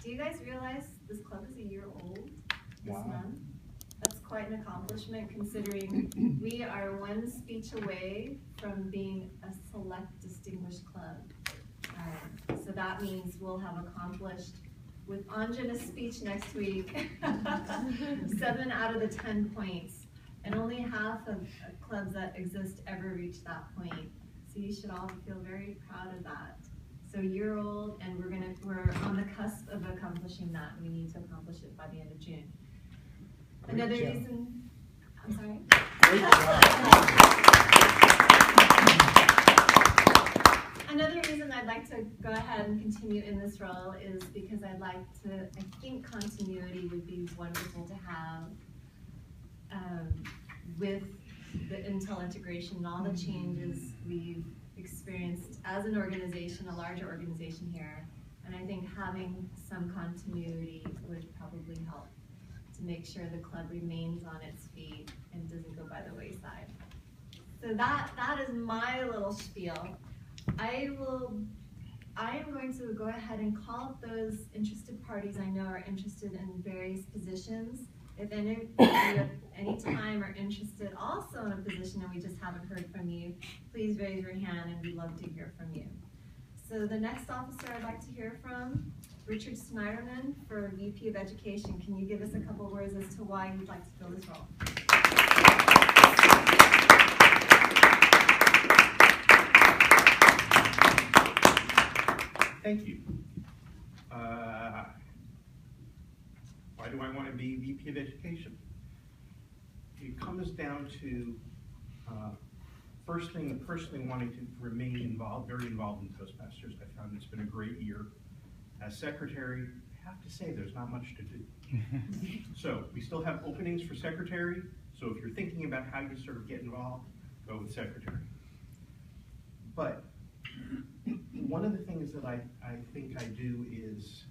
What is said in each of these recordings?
Do you guys realize this club is a year old this month? That's quite an accomplishment considering we are one speech away from being a select distinguished club. So that means we'll have accomplished, with Anjana's speech next week, 7 out of the 10 points. And only half of clubs that exist ever reach that point. So you should all feel very proud of that. So year old, and we're on the cusp of accomplishing that. We need to accomplish it by the end of June. Another reason, I'm sorry. Another reason I'd like to go ahead and continue in this role is because I think continuity would be wonderful to have with the Intel integration and all the changes we've experienced as an organization, a larger organization here. And I think having some continuity would probably help to make sure the club remains on its feet and doesn't go by the wayside. So that is my little spiel. I am going to go ahead and call up those interested parties I know are interested in various positions. If any of you at any time are interested also in a position and we just haven't heard from you, please raise your hand and we'd love to hear from you. So the next officer I'd like to hear from, Richard Snyderman for VP of Education. Can you give us a couple words as to why you'd like to fill this role? Thank you. Why do I want to be VP of Education? It comes down to, first thing, personally wanting to remain involved, very involved in Toastmasters. I found it's been a great year. As secretary, I have to say there's not much to do. So we still have openings for secretary. So if you're thinking about how you sort of get involved, go with secretary. But one of the things that I think I do is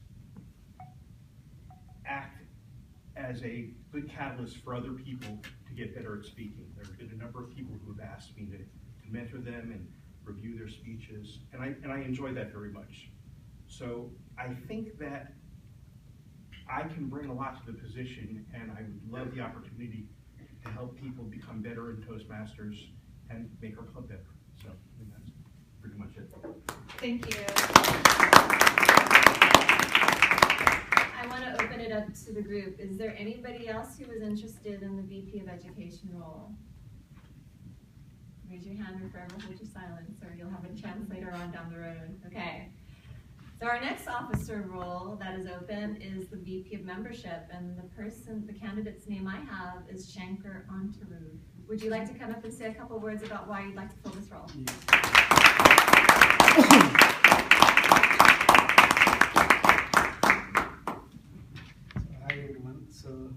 act as a good catalyst for other people to get better at speaking. There have been a number of people who have asked me to mentor them and review their speeches, and I enjoy that very much. So I think that I can bring a lot to the position, and I would love the opportunity to help people become better in Toastmasters and make our club better. So I think that's pretty much it. Thank you. I want to open it up to the group. Is there anybody else who is interested in the VP of Education role? Raise your hand or forever hold your silence, or you'll have a chance later on down the road. Okay. So our next officer role that is open is the VP of Membership, and the candidate's name I have is Shankar Antaru. Would you like to come up and say a couple words about why you'd like to fill this role? Hi everyone. So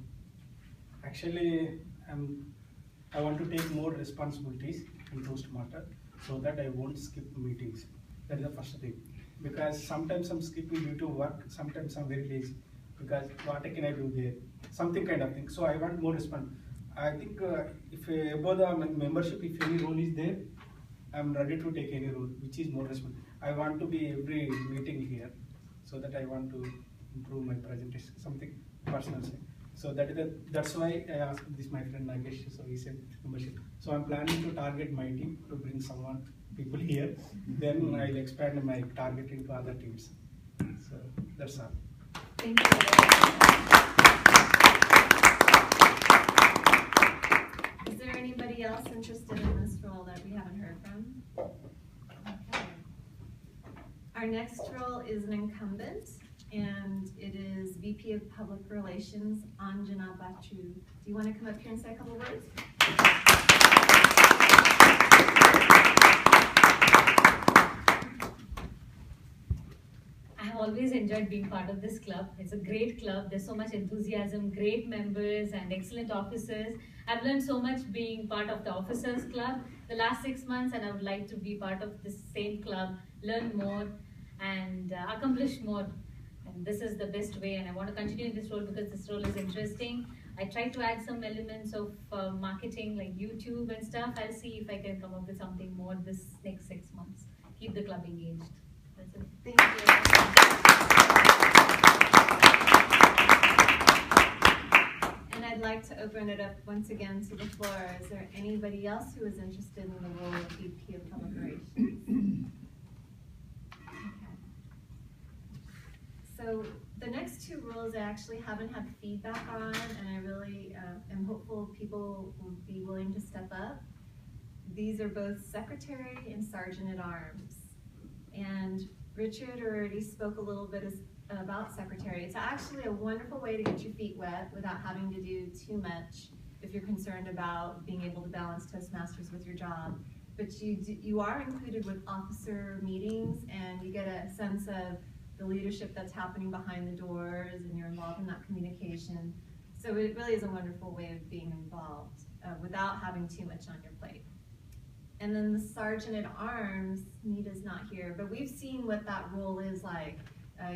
actually I want to take more responsibilities in Toastmaster so that I won't skip meetings. That is the first thing. Because sometimes I'm skipping due to work, sometimes I'm very lazy. Because what can I do there? Something kind of thing. So I want more response. I think if above the membership, if any role is there, I'm ready to take any role, which is more response. I want to be every meeting here, so that I want to improve my presentation, something personal. So that's why I asked this my friend Nagesh. So he said membership. So I'm planning to target my team to bring people here. Then I'll expand my targeting to other teams. So that's all. Thank you. Is there anybody else interested in this role that we haven't heard from? Okay. Our next role is an incumbent, and it is VP of Public Relations, Anjana Bachchu. Do you want to come up here and say a couple words? I have always enjoyed being part of this club. It's a great club. There's so much enthusiasm, great members and excellent officers. I've learned so much being part of the Officers Club the last 6 months, and I would like to be part of this same club, learn more and accomplish more. And this is the best way, and I want to continue in this role because this role is interesting. I try to add some elements of marketing like YouTube and stuff. I'll see if I can come up with something more this next 6 months. Keep the club engaged. That's it. Thank you. open it up once again to the floor. Is there anybody else who is interested in the role of VP of Public Relations? Okay. So the next two roles I actually haven't had feedback on, and I really am hopeful people will be willing to step up. These are both Secretary and Sergeant at Arms. And Richard already spoke a little bit about Secretary. It's actually a wonderful way to get your feet wet without having to do too much if you're concerned about being able to balance Toastmasters with your job. But you are included with officer meetings, and you get a sense of the leadership that's happening behind the doors, and you're involved in that communication. So it really is a wonderful way of being involved without having too much on your plate. And then the Sergeant at Arms, Nita's not here, but we've seen what that role is like.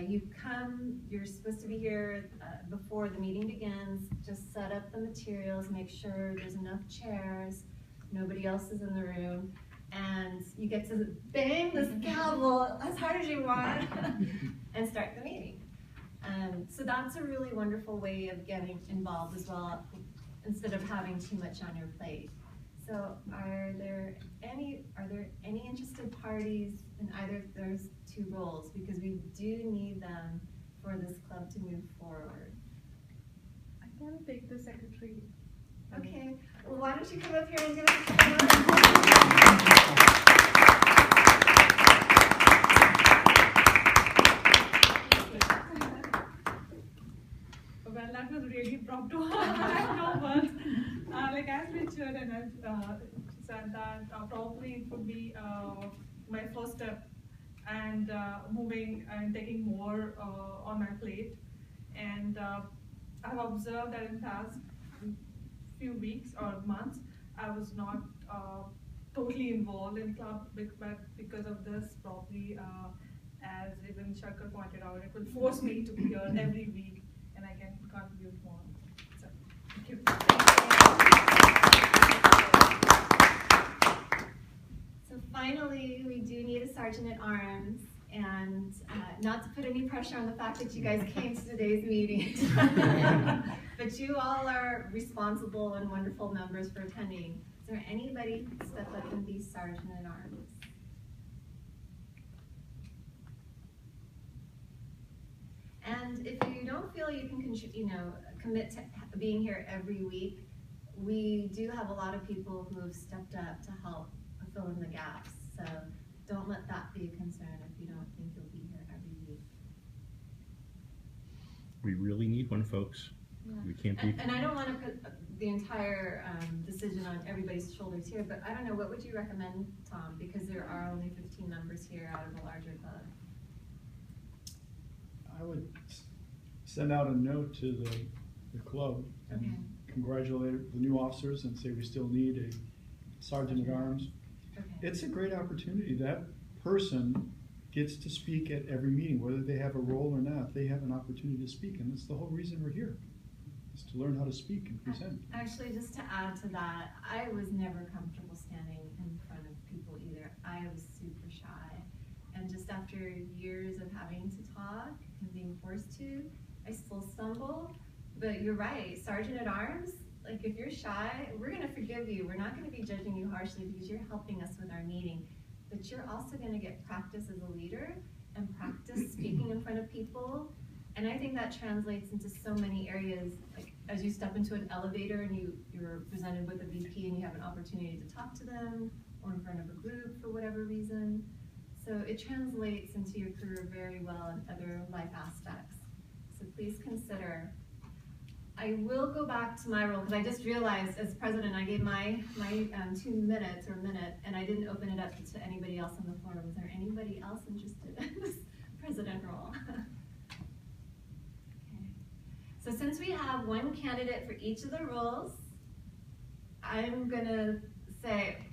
You come, you're supposed to be here before the meeting begins, just set up the materials, make sure there's enough chairs, nobody else is in the room, and you get to bang this gavel as hard as you want and start the meeting. So that's a really wonderful way of getting involved as well, instead of having too much on your plate. So are there any interested parties in either of those two roles? Because we do need them for this club to move forward. I can take the secretary. Okay, well, why don't you come up here and give us a Well, that was really prompt. I have no words. Like as Richard and I said that probably it would be my first step, and moving and taking more on my plate. And I've observed that in past few weeks or months, I was not totally involved in club, but because of this, probably as even Shankar pointed out, it will force me to be here every week, and I can contribute more. So, thank you. So finally, we do need a Sergeant at Arms, and not to put any pressure on the fact that you guys came to today's meeting, but you all are responsible and wonderful members for attending. Is there anybody who can step up and be Sergeant at Arms? And if you don't feel you can, commit to being here every week, we do have a lot of people who have stepped up to help fill in the gaps. So don't let that be a concern if you don't think you'll be here every week. We really need one, folks. Yeah. We can't be. And I don't want to put the entire decision on everybody's shoulders here, but I don't know, what would you recommend, Tom? Because there are only 15 members here out of a larger club. I would send out a note to the club and congratulate the new officers and say we still need a sergeant at arms. Okay. It's a great opportunity. That person gets to speak at every meeting, whether they have a role or not. They have an opportunity to speak, and that's the whole reason we're here, is to learn how to speak and present. Actually, just to add to that, I was never comfortable standing in front of people either. I was super shy. And just after years of having to talk and being forced to, I still stumble. But you're right, Sergeant at Arms, like if you're shy, we're gonna forgive you. We're not gonna be judging you harshly because you're helping us with our meeting. But you're also gonna get practice as a leader and practice speaking in front of people. And I think that translates into so many areas, like as you step into an elevator and you're presented with a VP and you have an opportunity to talk to them or in front of a group for whatever reason. So it translates into your career very well in other life aspects. So please consider. I will go back to my role because I just realized as president I gave my 2 minutes or a minute and I didn't open it up to anybody else on the floor. Was there anybody else interested in this president role? Okay. So since we have one candidate for each of the roles, I'm gonna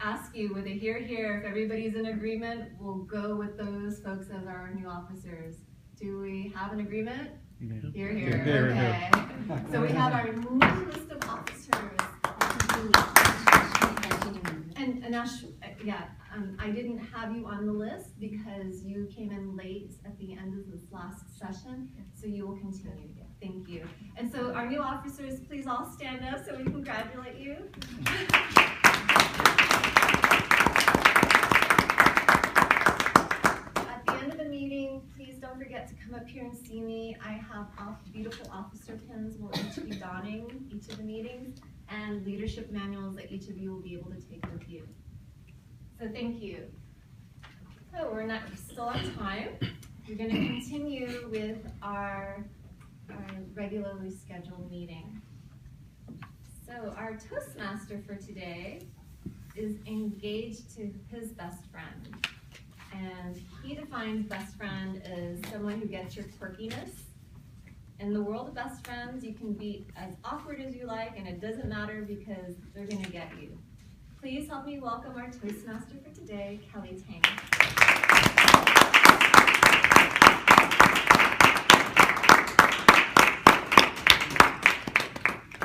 ask you with a hear, if everybody's in agreement, we'll go with those folks as our new officers. Do we have an agreement? Hear, okay. So we have our new list of officers. And Ash, I didn't have you on the list because you came in late at the end of this last session, so you will continue. Thank you. And so our new officers, please all stand up so we can congratulate you. At the end of the meeting, please don't forget to come up here and see me. I have beautiful officer pins we'll each be donning each of the meetings, and leadership manuals that each of you will be able to take with you. So thank you. So we're not still on time. We're going to continue with our regularly scheduled meeting. So our Toastmaster for today is engaged to his best friend. And he defines best friend as someone who gets your quirkiness. In the world of best friends, you can be as awkward as you like, and it doesn't matter because they're going to get you. Please help me welcome our Toastmaster for today, Kelly Tang.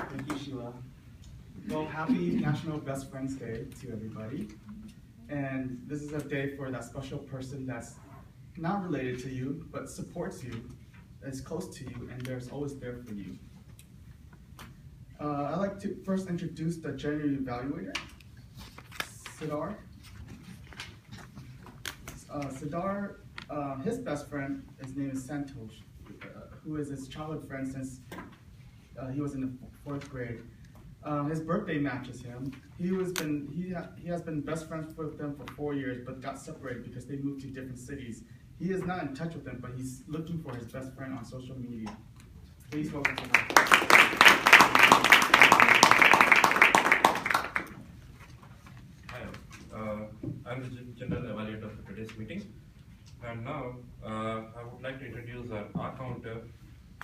Thank you, Sheila. Well, happy National Best Friends Day to everybody. And this is a day for that special person that's not related to you, but supports you, is close to you, and there's always there for you. I'd like to first introduce the January evaluator, Siddhar. Siddhar, his best friend, his name is Santosh, who is his childhood friend since he was in the 4th grade. His birthday matches him. He has been best friends with them for 4 years, but got separated because they moved to different cities. He is not in touch with them, but he's looking for his best friend on social media. Please welcome Siddhar. Hi, I'm the general evaluator for today's meeting. And now, I would like to introduce our counter,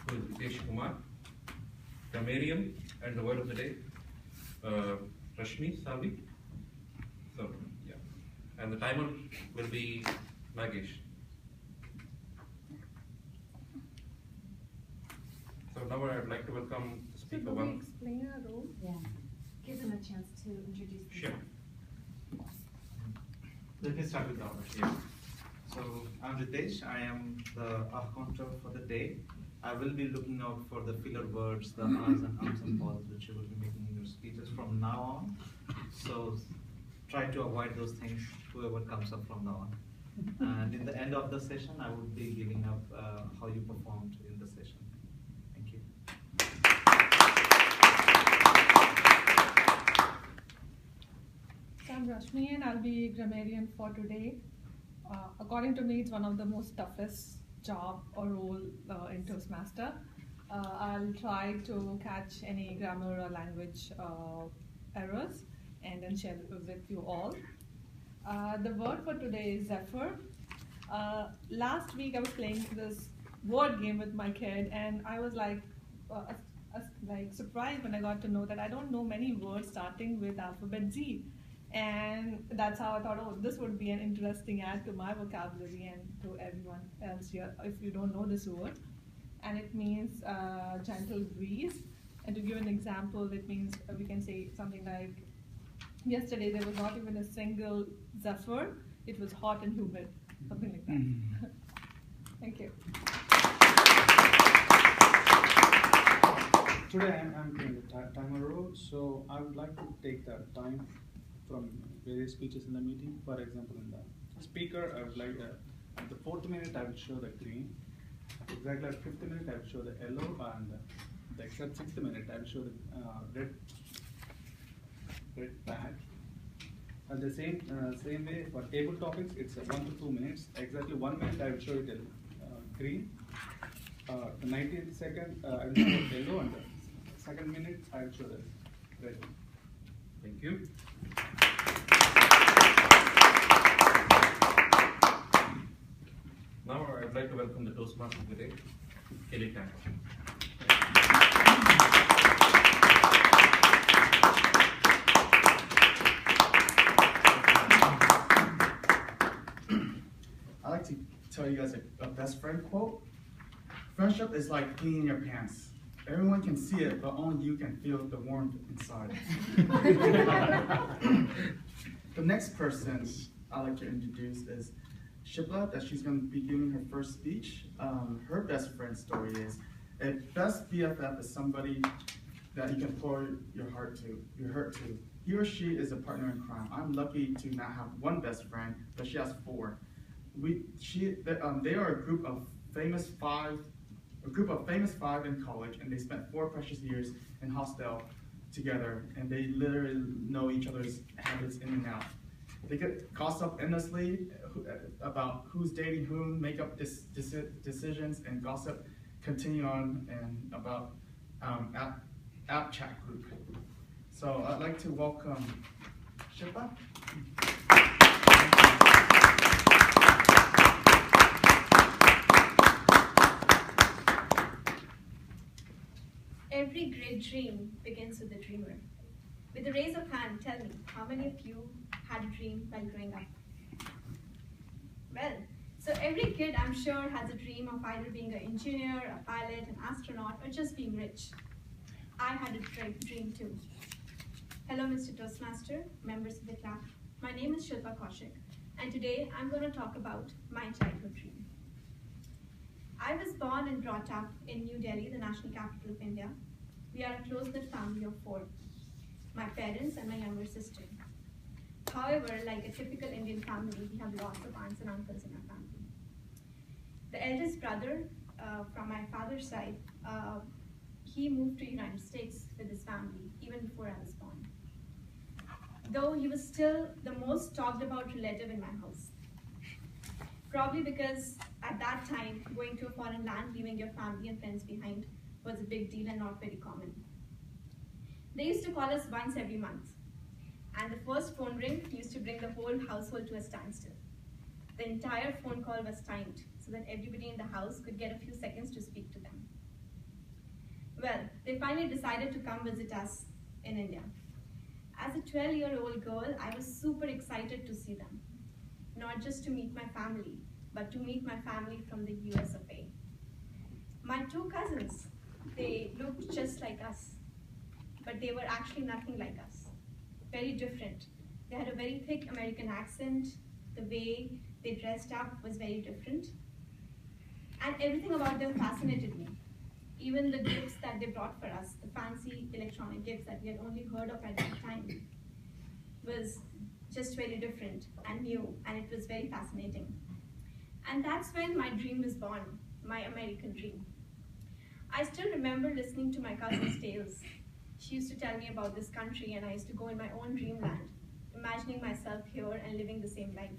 who is Ritesh Kumar, grammarian, and the word of the day, Rashmi Savi. So, yeah. And the timer will be Nagesh. So now I'd like to welcome speaker one. Explain our role? Yeah. Give them a chance to introduce Sure. themselves. Let me start with the honors. Yeah. So I'm Ritesh. I am the accounter for the day. I will be looking out for the filler words, the ahs and ums and pause, which you will be making in your speeches from now on. So try to avoid those things, whoever comes up from now on. And in the end of the session, I will be giving up how you performed in the session. Thank you. So I'm Rashmi and I'll be grammarian for today. According to me, it's one of the most toughest job or role in Toastmaster. I'll try to catch any grammar or language errors and then share it with you all. The word for today is Zephyr. Last week I was playing this word game with my kid and I was like surprised when I got to know that I don't know many words starting with alphabet Z. And that's how I thought, oh, this would be an interesting add to my vocabulary and to everyone else here if you don't know this word. And it means gentle breeze. And to give an example, it means we can say something like, yesterday there was not even a single zephyr, it was hot and humid, something like that. Thank you. Today I'm doing the timer role, so I would like to take the time from various speeches in the meeting. For example, in the speaker, I would like at the 4th minute I will show the green. Exactly at 5th minute I will show the yellow, and the exact 6th minute I will show the red bag. And the same way for table topics, it's 1 to 2 minutes. Exactly 1 minute I will show it green. The 90th second I will show the yellow, and the 2nd minute I will show the red. Thank you. Now I'd like to welcome the Toastmaster today, Kelly Tang. I like to tell you guys a best friend quote. Friendship is like peeing in your pants. Everyone can see it, but only you can feel the warmth inside. The next person, I'd like to introduce is Shipla, that she's going to be giving her first speech. Her best friend story is, a best BFF is somebody that you can pour your hurt to. He or she is a partner in crime. I'm lucky to not have one best friend, but she has 4. They are a group of famous five in college, and they spent 4 precious years in hostel together, and they literally know each other's habits in and out. They get gossip endlessly about who's dating whom, make up decisions, and gossip continue on and about app chat group. So I'd like to welcome Shipla. Every great dream begins with a dreamer. With a raise of hand, tell me, how many of you had a dream while growing up? Well, so every kid, I'm sure, has a dream of either being an engineer, a pilot, an astronaut, or just being rich. I had a dream too. Hello, Mr. Toastmaster, members of the club. My name is Shilpa Kaushik, and today I'm going to talk about my childhood dream. I was born and brought up in New Delhi, the national capital of India. We are a close-knit family of 4, my parents and my younger sister. However, like a typical Indian family, we have lots of aunts and uncles in our family. The eldest brother from my father's side, he moved to the United States with his family even before I was born. Though he was still the most talked about relative in my house. Probably because at that time, going to a foreign land, leaving your family and friends behind was a big deal and not very common. They used to call us once every month. And the first phone ring used to bring the whole household to a standstill. The entire phone call was timed so that everybody in the house could get a few seconds to speak to them. Well, they finally decided to come visit us in India. As a 12-year-old girl, I was super excited to see them. Not just to meet my family, but to meet my family from the US of A. My 2 cousins, they looked just like us, but they were actually nothing like us. Very different. They had a very thick American accent. The way they dressed up was very different. And everything about them fascinated me. Even the gifts that they brought for us, the fancy electronic gifts that we had only heard of at that time, was just very different and new, and it was very fascinating. And that's when my dream was born, my American dream. I still remember listening to my cousin's tales. She used to tell me about this country, and I used to go in my own dreamland, imagining myself here and living the same life.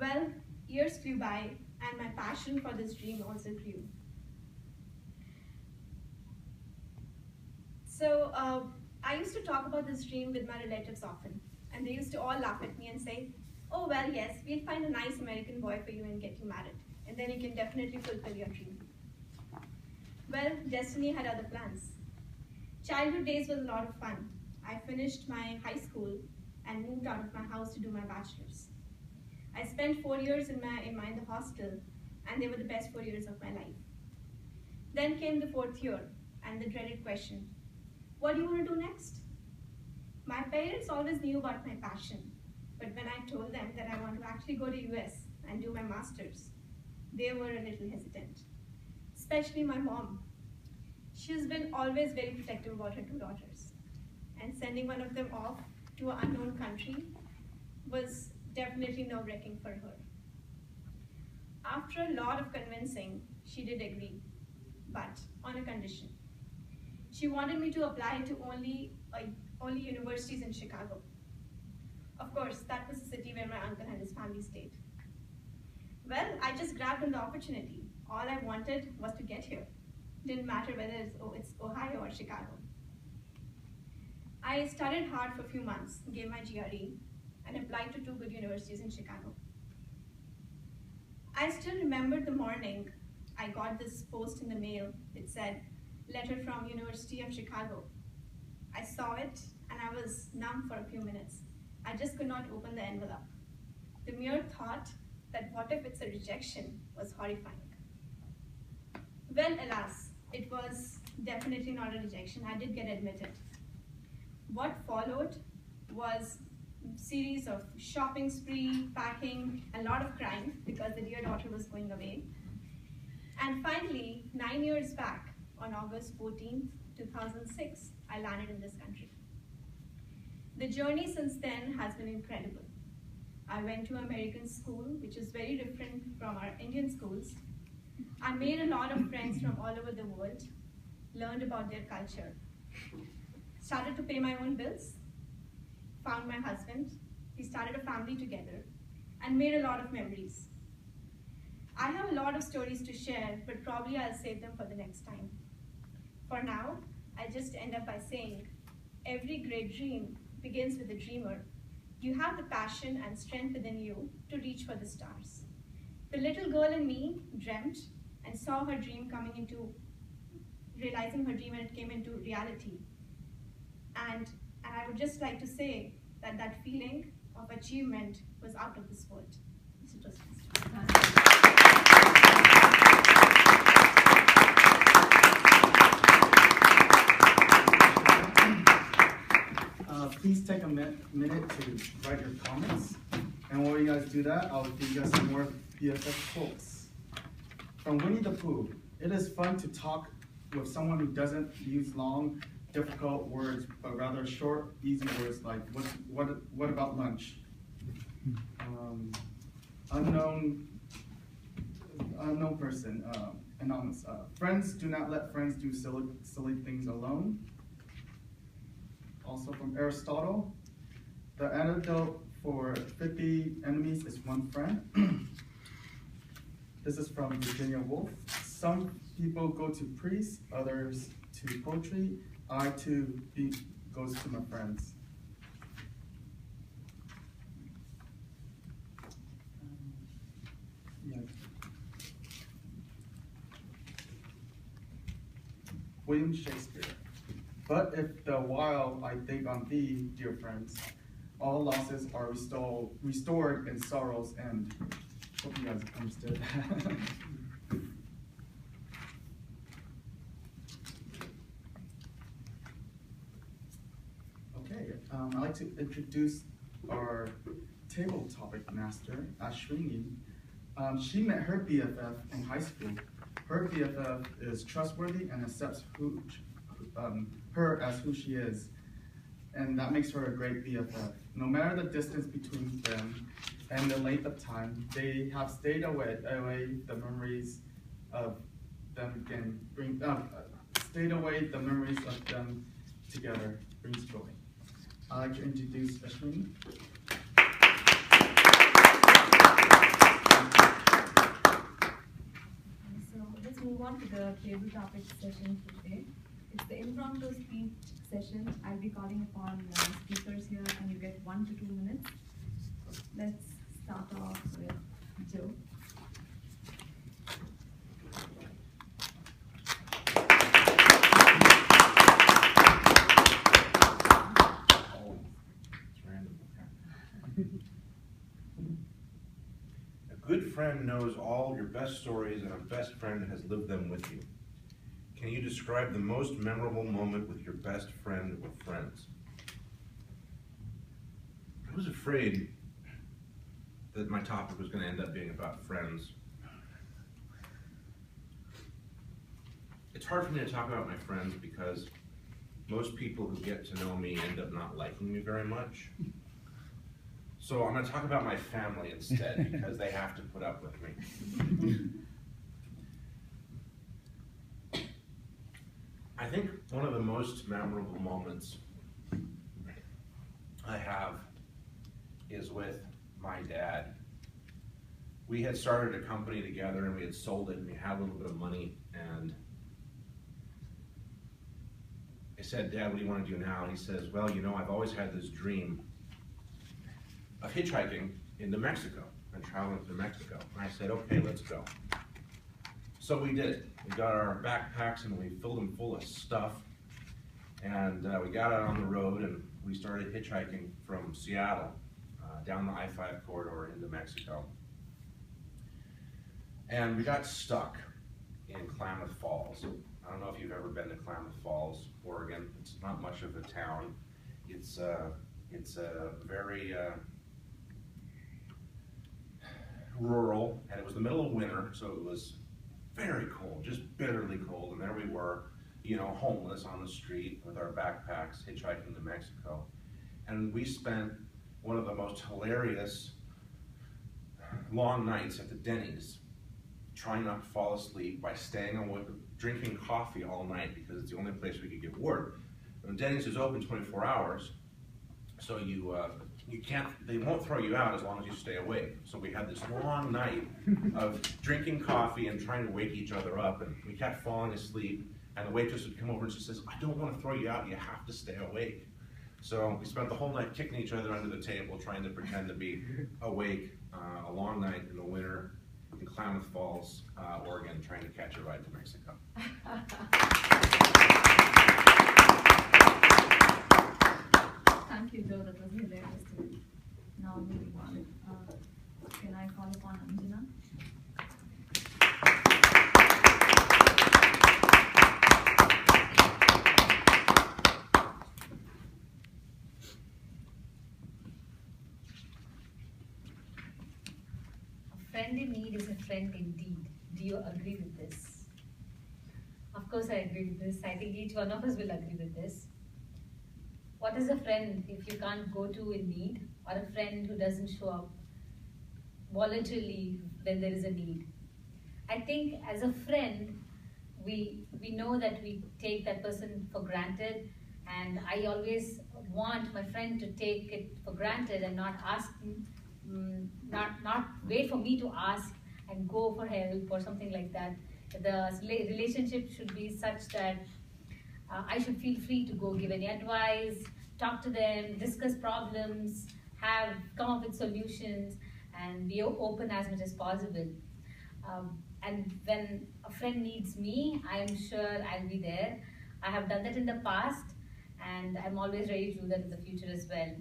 Well, years flew by, and my passion for this dream also grew. So I used to talk about this dream with my relatives often, and they used to all laugh at me and say, oh, well, yes, we'll find a nice American boy for you and get you married, and then you can definitely fulfill your dream. Well, destiny had other plans. Childhood days was a lot of fun. I finished my high school and moved out of my house to do my bachelor's. I spent 4 years in the hostel, and they were the best 4 years of my life. Then came the 4th year, and the dreaded question, what do you want to do next? My parents always knew about my passion, but when I told them that I want to actually go to US and do my master's, they were a little hesitant, especially my mom. She's been always very protective about her 2 daughters, and sending one of them off to an unknown country was definitely nerve-wracking for her. After a lot of convincing, she did agree, but on a condition. She wanted me to apply to only universities in Chicago. Of course, that was the city where my uncle and his family stayed. Well, I just grabbed on the opportunity. All I wanted was to get here. Didn't matter whether it's Ohio or Chicago. I studied hard for a few months, gave my GRE, and applied to 2 good universities in Chicago. I still remember the morning I got this post in the mail. It said, letter from University of Chicago. I saw it and I was numb for a few minutes. I just could not open the envelope. The mere thought that what if it's a rejection was horrifying. Well, alas, it was definitely not a rejection. I did get admitted. What followed was series of shopping spree, packing, and a lot of crying because the dear daughter was going away. And finally, 9 years back, on August 14th, 2006, I landed in this country. The journey since then has been incredible. I went to American school, which is very different from our Indian schools. I made a lot of friends from all over the world, learned about their culture, started to pay my own bills, found my husband, we started a family together, and made a lot of memories. I have a lot of stories to share, but probably I'll save them for the next time. For now, I just end up by saying, every great dream begins with a dreamer. You have the passion and strength within you to reach for the stars. The little girl in me dreamt and saw her dream realizing her dream, and it came into reality. And I would just like to say that that feeling of achievement was out of this world. So it was please take a minute to write your comments. And while you guys do that, I'll give you guys some more BFF quotes. From Winnie the Pooh, it is fun to talk with someone who doesn't use long, difficult words, but rather short, easy words like, what about lunch? Unknown person, anonymous. Friends do not let friends do silly things alone. Also from Aristotle, the antidote for 50 enemies is one friend. This is from Virginia Woolf. Some people go to priests, others to poetry. I too goes to my friends. William Shakespeare. But if the while I think on thee, dear friends, all losses are restored and sorrows end. Hope you guys understood. Okay, I'd like to introduce our table topic master, Ashwini. She met her BFF in high school. Her BFF is trustworthy and accepts her as who she is, and that makes her a great BFF. No matter the distance between them and the length of time, they have stayed away the memories of them the memories of them together brings joy. I'd like to introduce Ashwini. So let's move on to the table topic session today. It's the impromptu speech session. I'll be calling upon speakers here, and you get 1 to 2 minutes. Let's start off with Joe. A good friend knows all your best stories, and a best friend has lived them with you. Can you describe the most memorable moment with your best friend or friends? I was afraid that my topic was going to end up being about friends. It's hard for me to talk about my friends because most people who get to know me end up not liking me very much. So I'm going to talk about my family instead because they have to put up with me. I think one of the most memorable moments I have is with my dad. We had started a company together and we had sold it and we had a little bit of money, and I said, "Dad, what do you want to do now?" And he says, "Well, you know, I've always had this dream of hitchhiking into Mexico and traveling to Mexico." And I said, "Okay, let's go." So we did it. We got our backpacks and we filled them full of stuff, and we got out on the road and we started hitchhiking from Seattle down the I-5 corridor into Mexico. And we got stuck in Klamath Falls. I don't know if you've ever been to Klamath Falls, Oregon. It's not much of a town. It's It's very rural, and it was the middle of winter, so it was very cold, just bitterly cold. And there we were, you know, homeless on the street with our backpacks, hitchhiking to Mexico. And we spent one of the most hilarious long nights at the Denny's, trying not to fall asleep by staying awake, drinking coffee all night because it's the only place we could get work. And Denny's is open 24 hours, so you can't, they won't throw you out as long as you stay awake. So we had this long night of drinking coffee and trying to wake each other up, and we kept falling asleep, and the waitress would come over and she says, I don't want to throw you out, you have to stay awake. So we spent the whole night kicking each other under the table, trying to pretend to be awake, a long night in the winter in Klamath Falls, Oregon, trying to catch a ride to Mexico. Thank you, Joe. That was hilarious too. Now moving on. Can I call upon Anjana? A friend in need is a friend indeed. Do you agree with this? Of course I agree with this. I think each one of us will agree with this. What is a friend if you can't go to in need, or a friend who doesn't show up voluntarily when there is a need? I think as a friend, we know that we take that person for granted, and I always want my friend to take it for granted and not ask, not wait for me to ask and go for help or something like that. The relationship should be such that I should feel free to go give any advice, talk to them, discuss problems, come up with solutions, and be open as much as possible. And when a friend needs me, I am sure I'll be there. I have done that in the past, and I'm always ready to do that in the future as well.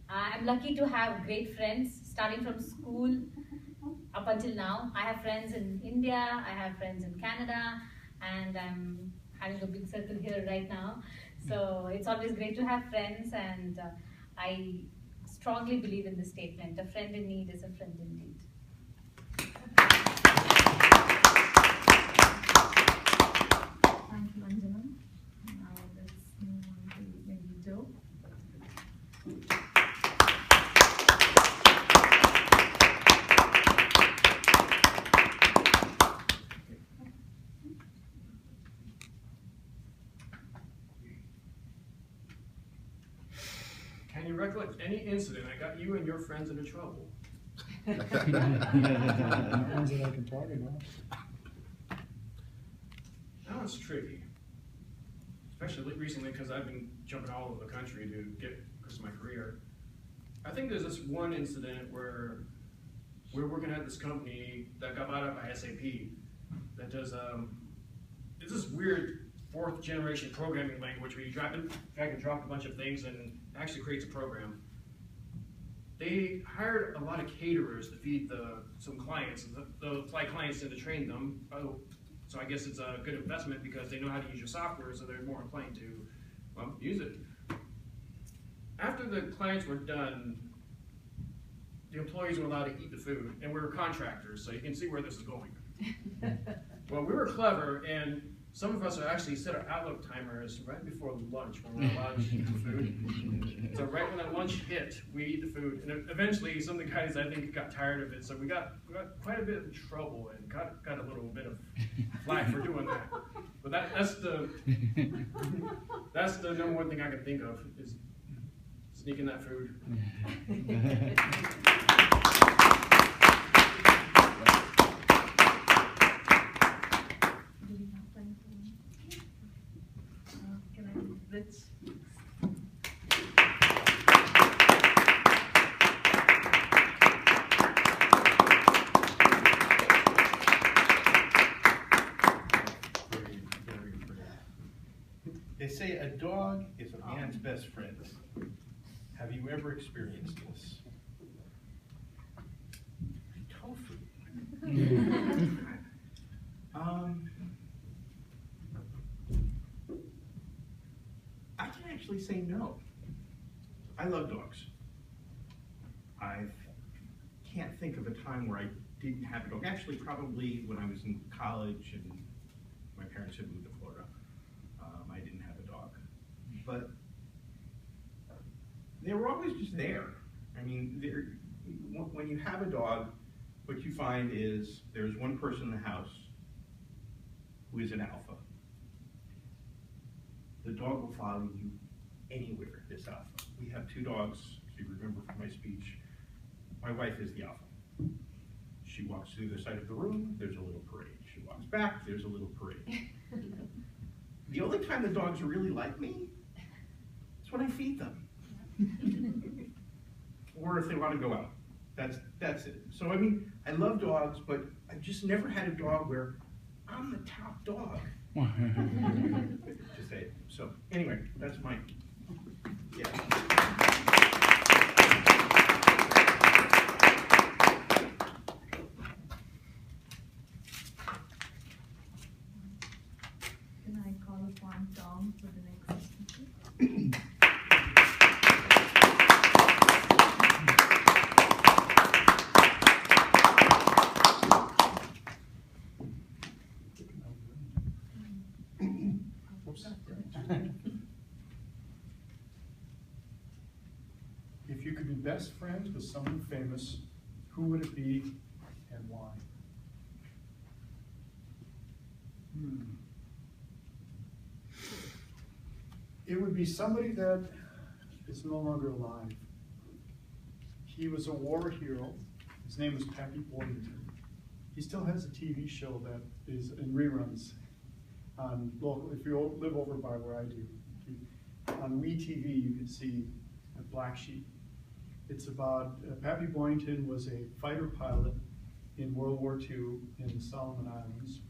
I'm lucky to have great friends, starting from school up until now. I have friends in India, I have friends in Canada, and I'm having a big circle here right now. So it's always great to have friends, and I strongly believe in this statement: a friend in need is a friend indeed. Thank you, Anjana. Now let's move on to maybe Joe. Can you recollect any incident that got you and your friends into trouble? Ones that I can talk about. Now it's tricky, especially recently because I've been jumping all over the country to get because of my career. I think there's this one incident where we're working at this company that got bought out by SAP that does it's this weird 4th generation programming language where you drag and drop a bunch of things and actually creates a program. They hired a lot of caterers to feed some clients, and the fly clients in to train them. So I guess it's a good investment because they know how to use your software, so they're more inclined to use it. After the clients were done, the employees were allowed to eat the food, and we were contractors, so you can see where this is going. Well, we were clever, and some of us are actually set our Outlook timers right before lunch when we're allowed to eat the food. So right when that lunch hit, we eat the food. And eventually, some of the guys, I think, got tired of it. So we got quite a bit of trouble and got a little bit of flack for doing that. But that's the number one thing I can think of is sneaking that food. Rich. They say a dog is a man's best friend. Have you ever experienced this? Tofu. I can actually say no. I love dogs. I can't think of a time where I didn't have a dog. Actually, probably when I was in college and my parents had moved to Florida, I didn't have a dog. But they were always just there. I mean, when you have a dog, what you find is there's one person in the house who is an alpha. The dog will follow you anywhere, this alpha. We have 2 dogs, if you remember from my speech. My wife is the alpha. She walks through the side of the room, there's a little parade. She walks back, there's a little parade. The only time the dogs really like me is when I feed them. Or if they want to go out. That's it. So I mean, I love dogs, but I've just never had a dog where I'm the top dog. To say it. So anyway, that's mine. Yeah. Can I call upon Tom for the next speaker? If you could be best friends with someone famous, who would it be and why? It would be somebody that is no longer alive. He was a war hero. His name was Pappy Boyington. He still has a TV show that is in reruns on local. If you live over by where I do, on WeTV you can see a Black Sheep. It's about Pappy Boyington was a fighter pilot in World War II in the Solomon Islands.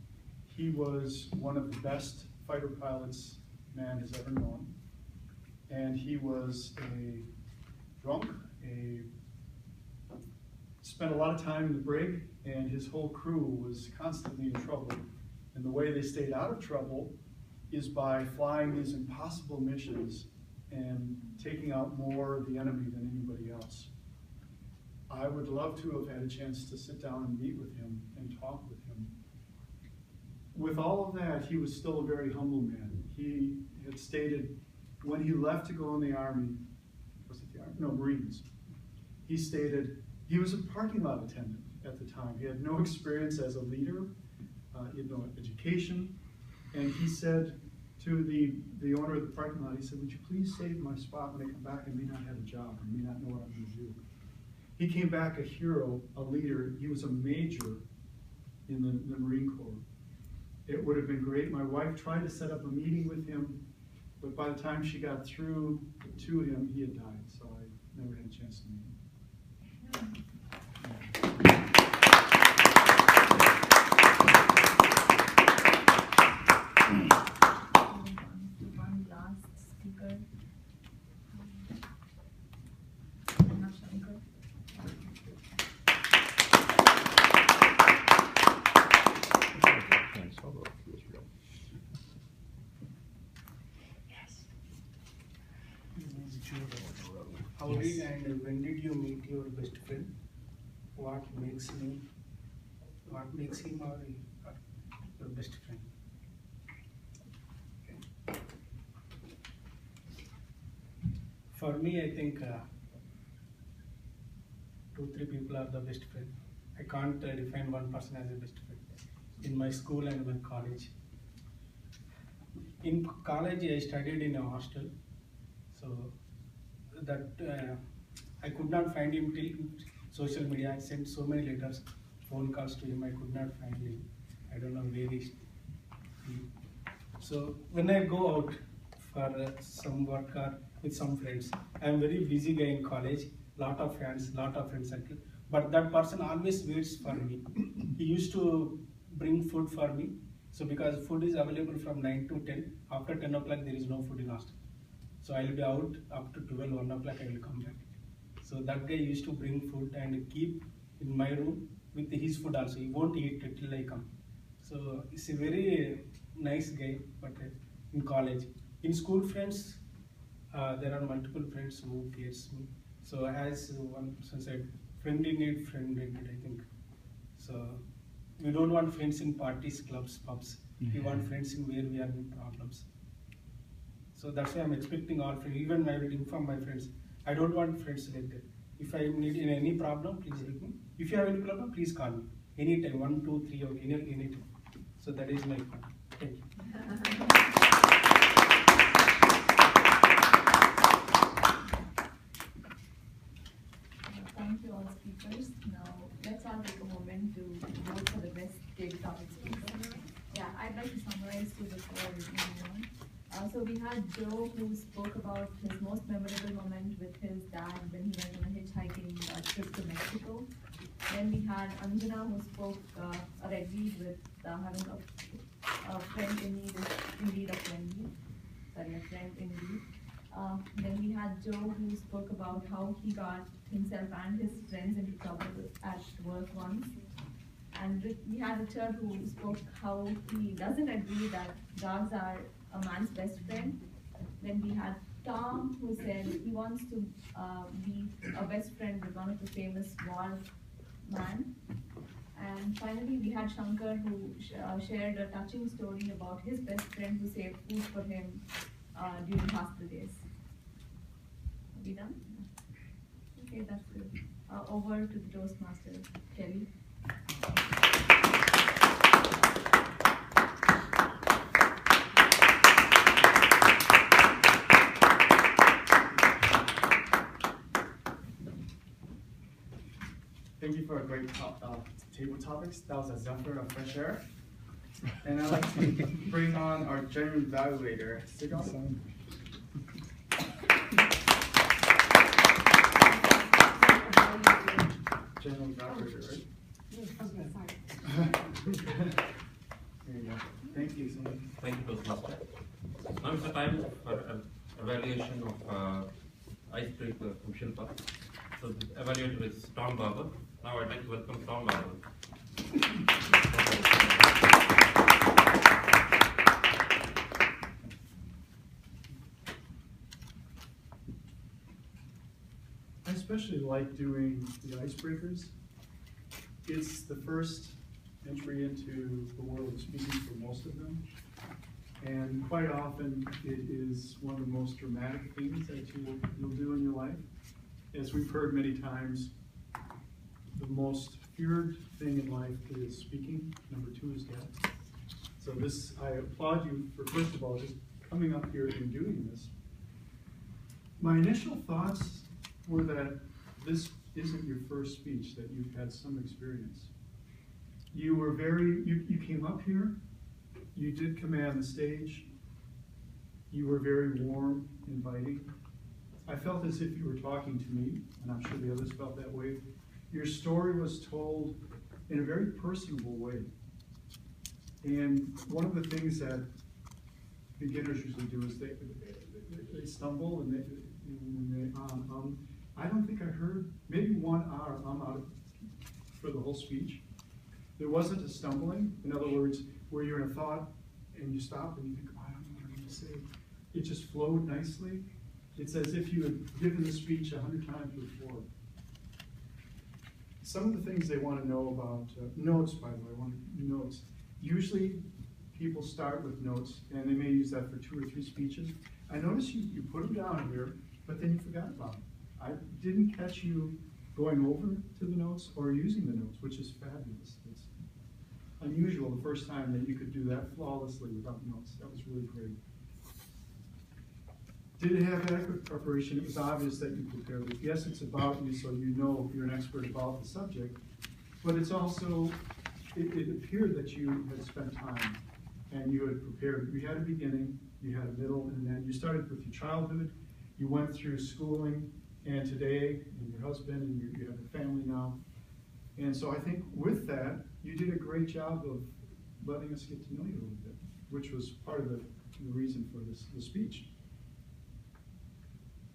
He was one of the best fighter pilots man has ever known. And he was a drunk, spent a lot of time in the brig, and his whole crew was constantly in trouble. And the way they stayed out of trouble is by flying these impossible missions and taking out more of the enemy than anybody else. I would love to have had a chance to sit down and meet with him and talk with him. With all of that, he was still a very humble man. He had stated when he left to go in the Army, was it the Army? No, Marines. He stated he was a parking lot attendant at the time. He had no experience as a leader, he had no education, and he said to the owner of the parking lot, he said, "Would you please save my spot when I come back? I may not have a job, I may not know what I'm going to do." He came back a hero, a leader. He was a major in the Marine Corps. It would have been great. My wife tried to set up a meeting with him, but by the time she got through to him, he had died, so I never had a chance to meet him. One last speaker. How did and when did you meet your best friend? What makes him or your best friend? For me, I think 2-3 people are the best friend. I can't define one person as a best friend. In my school and my college. In college, I studied in a hostel, so that I could not find him till social media. I sent so many letters, phone calls to him. I could not find him. I don't know where he is. So when I go out for some work or with some friends, I am very busy guy in college. Lot of friends circle. But that person always waits for me. He used to bring food for me. So because food is available from 9 to 10, after 10 o'clock there is no food in hostel. So I will be out up to 12, 1 o'clock I will come back. So that guy used to bring food and keep in my room with his food also. He won't eat till I come. So he's a very nice guy, but in college. In school friends, there are multiple friends who gets me. So as one person said, friend in need, friend in need, I think. So we don't want friends in parties, clubs, pubs. We want friends in where we are in problems. So that's why I'm expecting all friends. Even I will inform my friends. I don't want friends like that. If I need in any problem, please help me. If you have any problem, please call me. Anytime, 1, 2, 3, or anytime. So that is my point. Thank you. Thank you all speakers. Now let's all take a moment to vote for the best debate topic speaker. Yeah, I'd like to summarize too before moving on. So we had Joe who spoke about his most memorable moment with his dad when he went on a hitchhiking trip to Mexico. Then we had Anjana who spoke or agreed with having a friend in need is indeed a friend need. Sorry, a friend indeed. Then we had Joe who spoke about how he got himself and his friends into trouble at work once. And we had Richard who spoke how he doesn't agree that dogs are a man's best friend. Then we had Tom who said he wants to be a best friend with one of the famous war man. And finally we had Shankar who shared a touching story about his best friend who saved food for him during hospital days. Are we done? Okay, that's good. Over to the Toastmaster, Kelly. Thank you for a great table topics. That was a Zephyr of fresh air. And I'd like to bring on our general evaluator, Sigal. General evaluator, right? There you go. Thank you so much. Thank you, Toastmaster. Now is the time for evaluation of icebreaker from Shilpa. So the evaluator is Tom Barber. Now I'd like to welcome Tom Barber. I especially like doing the icebreakers. It's the first entry into the world of speaking for most of them. And quite often it is one of the most dramatic things that you'll do in your life. As we've heard many times, the most feared thing in life is speaking. Number 2 is death. So this, I applaud you for, first of all, just coming up here and doing this. My initial thoughts were that this isn't your first speech, that you've had some experience. You were you came up here, you did command the stage, you were very warm, inviting. I felt as if you were talking to me, and I'm sure the others felt that way. Your story was told in a very personable way. And one of the things that beginners usually do is they stumble and they I don't think I heard maybe one out of for the whole speech. There wasn't a stumbling. In other words, where you're in a thought and you stop and you think, oh, I don't know what I'm going to say. It just flowed nicely. It's as if you had given the speech 100 times before. Some of the things they want to know about notes, by the way, notes. Usually people start with notes and they may use that for 2 or 3 speeches. I noticed you put them down here, but then you forgot about them. I didn't catch you going over to the notes or using the notes, which is fabulous. It's unusual the first time that you could do that flawlessly without notes. That was really great. Did it have adequate preparation? It was obvious that you prepared it. Yes, it's about you, so you know you're an expert about the subject, but it's also, it appeared that you had spent time and you had prepared. You had a beginning, you had a middle, and then you started with your childhood, you went through schooling, and today, and your husband, and you have a family now. And so I think with that, you did a great job of letting us get to know you a little bit, which was part of the reason for the speech.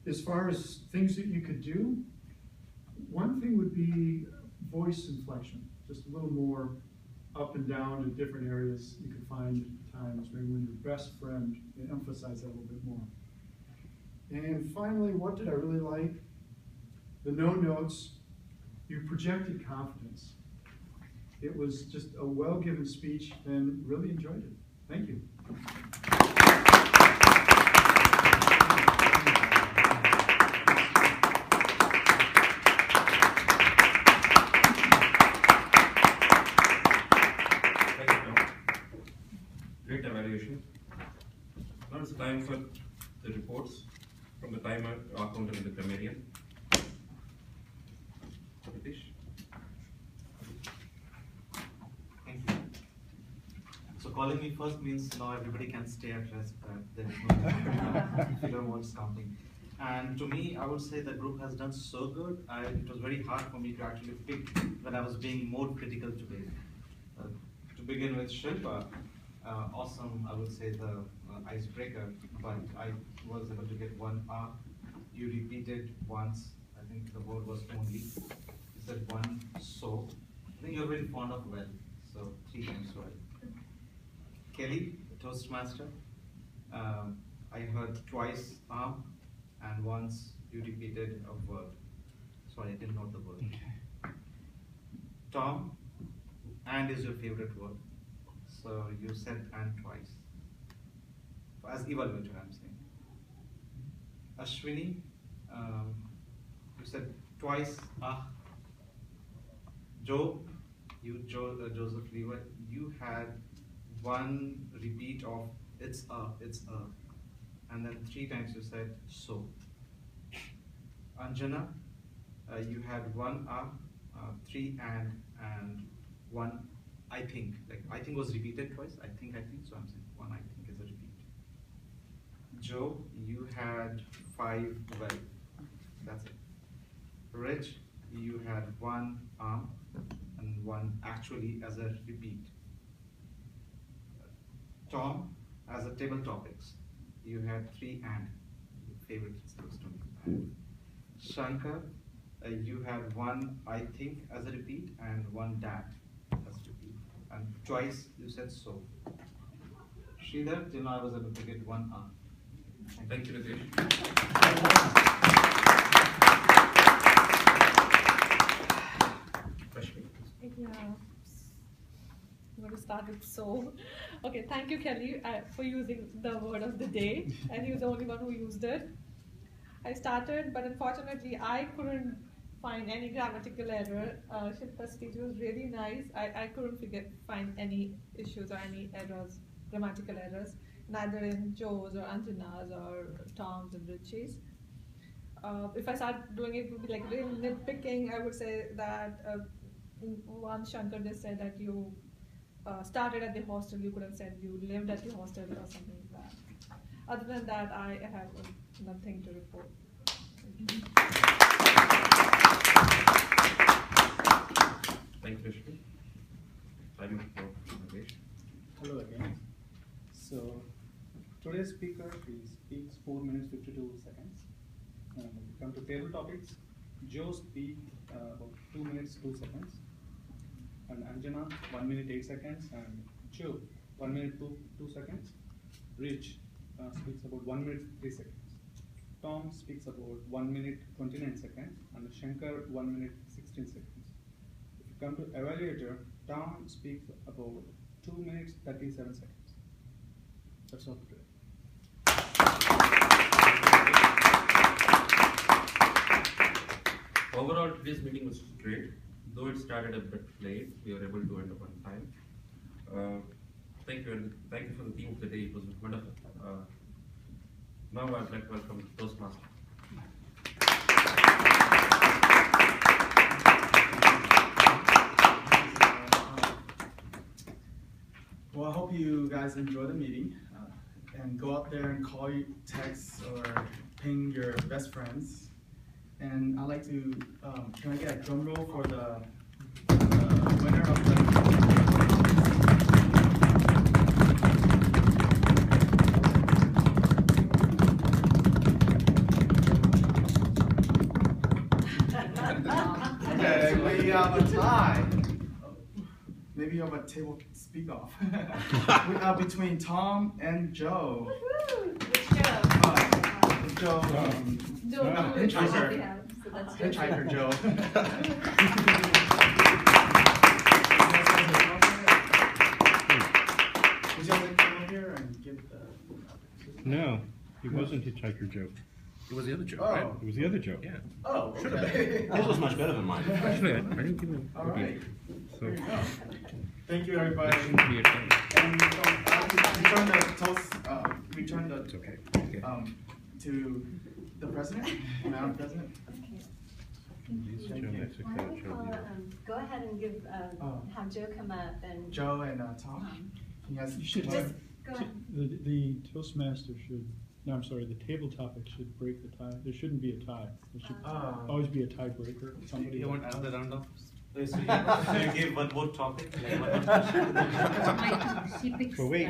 As far as things that you could do, one thing would be voice inflection, just a little more up and down in different areas you could find at times, maybe when your best friend, and emphasize that a little bit more. And finally, what did I really like? The no notes. You projected confidence. It was just a well-given speech and really enjoyed it. Thank you. Great evaluation. Now it's time for the reports from the timer, accountant, and the grammarian. Ritesh. Thank you. So calling me first means now everybody can stay at rest, there is no filler words counting. And to me, I would say the group has done so good. It was very hard for me to actually pick when I was being more critical today. To begin with, Shilpa, awesome, I would say the icebreaker, but I was able to get one R. You repeated once, I think the word was only. You said one so. I think you're very fond of well, so 3 times well. Kelly, Toastmaster, I heard twice and once you repeated a word. Sorry, I didn't note the word. Tom, and is your favorite word. So you said and twice. As evaluator, I'm saying. Ashwini, you said twice Joe, Joseph Levi, you had one repeat of it's a, and then 3 times you said so. Anjana, you had one 3 and 1 I think. Like I think was repeated twice. I think, so I'm saying 1 I think is a repeat. Joe, you had 5 well. That's it. Rich, you had 1 and 1 actually as a repeat. Tom, as a table topics, you had 3 and favorite skills to me. Shankar, you had 1 I think as a repeat and 1 that as a repeat. And twice you said so. Sridhar, till now I was able to get 1 Thank you, Ritesh. Yeah. I'm going to start with so. Okay, thank you, Kelly, for using the word of the day, and he was the only one who used it. I started, but unfortunately, I couldn't find any grammatical error. Shilpa's speech was really nice. I couldn't find any issues or any errors, grammatical errors, neither in Joe's or Anjana's or Tom's and Richie's. If I start doing it, it would be like really nitpicking. I would say that one Shankar just said that you started at the hostel. You could have said you lived at the hostel or something like that. Other than that, I have nothing to report. Thank you, Rishmi. Time for Nagesh. Hello again. So today's speaker, he speaks 4 minutes 52 seconds. We come to table topics. Joe speaks about 2 minutes 2 seconds. And Anjana 1 minute 8 seconds. And Joe 1 minute 2 seconds. Rich speaks about 1 minute 3 seconds. Tom speaks about 1 minute 29 seconds. And Shankar 1 minute 16 seconds. If you come to evaluator, Tom speaks about 2 minutes 37 seconds. That's all for today. Overall, today's meeting was great. Though it started a bit late, we were able to end up on time. Thank you, and thank you for the theme of the day. It was wonderful. Now I'd like to welcome Toastmaster. Well, I hope you guys enjoy the meeting and go out there and call, text, or ping your best friends. And I'd like to, can I get a drum roll for the winner of the Okay, we have a tie. Maybe you have a table speak off. We have between Tom and Joe. Good job. Joe, Hitchhiker. So that's Hitchhiker Joe. Would you like to come over here and give the? No, he wasn't Hitchhiker Joe. It was the other joke, Oh. right? It was the other Joe. Yeah. Oh, Should have okay. been. His was much better than mine. Actually, I didn't give him. All right. So, There you go. Thank you, everybody. that shouldn't be a thing. And return the toast, return the, It's okay. to the president, Madam President. These Joe Mexico, Why don't we Joe call, Lee. go ahead and give, Oh. have Joe come up and. Joe and Tom. He has. You should Just, have, go ahead. the Toastmaster should, no, I'm sorry, the table topic should break the tie. There shouldn't be a tie. There should always be a tiebreaker. Somebody. You want another round of? So you give one more topic, like one more She picks. Well, wait.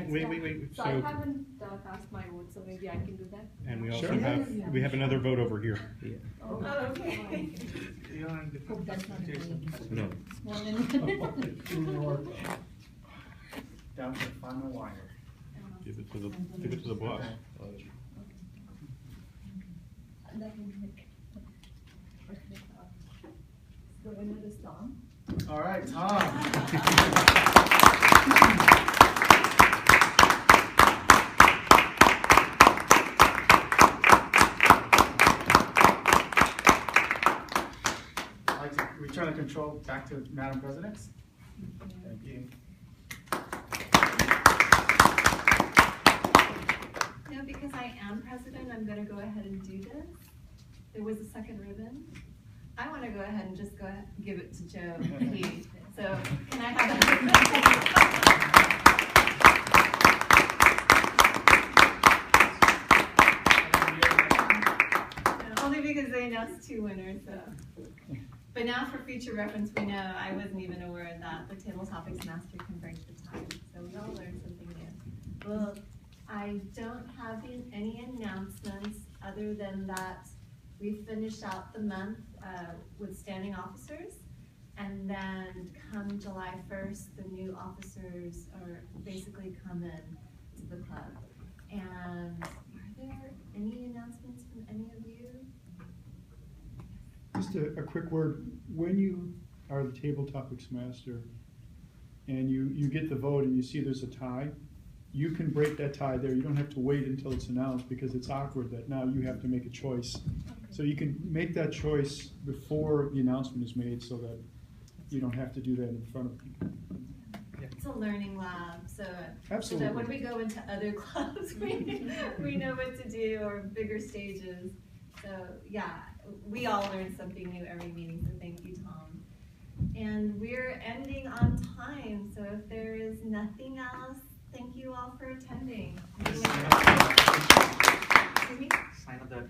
So I So, haven't cast my vote, so maybe I can do that. and we also Sure. have another vote over here. Oh, okay. You're on different Hope that's not a situation. No. Down to the final wire. Give it to the boss. That will make. The winner is Tom. All right, Tom. I'd like to return the control back to Madam President. Thank you. No, because I am president, I'm gonna go ahead and do this. There was a second ribbon. I wanna go ahead and just give it to Joe P. So, can I have that? Only because they announced two winners, so. But now for future reference, we know, I wasn't even aware that the table topics master can break the tie. So we all learned something new. Well, I don't have any announcements other than that we finished out the month with standing officers. And then come July 1st, the new officers are basically come in to the club. And are there any announcements from any of you? Just a quick word, when you are the table topics master and you get the vote and you see there's a tie, you can break that tie there. You don't have to wait until it's announced because it's awkward that now you have to make a choice. So you can make that choice before the announcement is made so that you don't have to do that in front of people. It's a learning lab, so Absolutely. that when we go into other clubs, we know what to do, or bigger stages. So yeah, we all learn something new every meeting, so thank you, Tom. And we're ending on time, so if there is nothing else, thank you all for attending. Sign up that.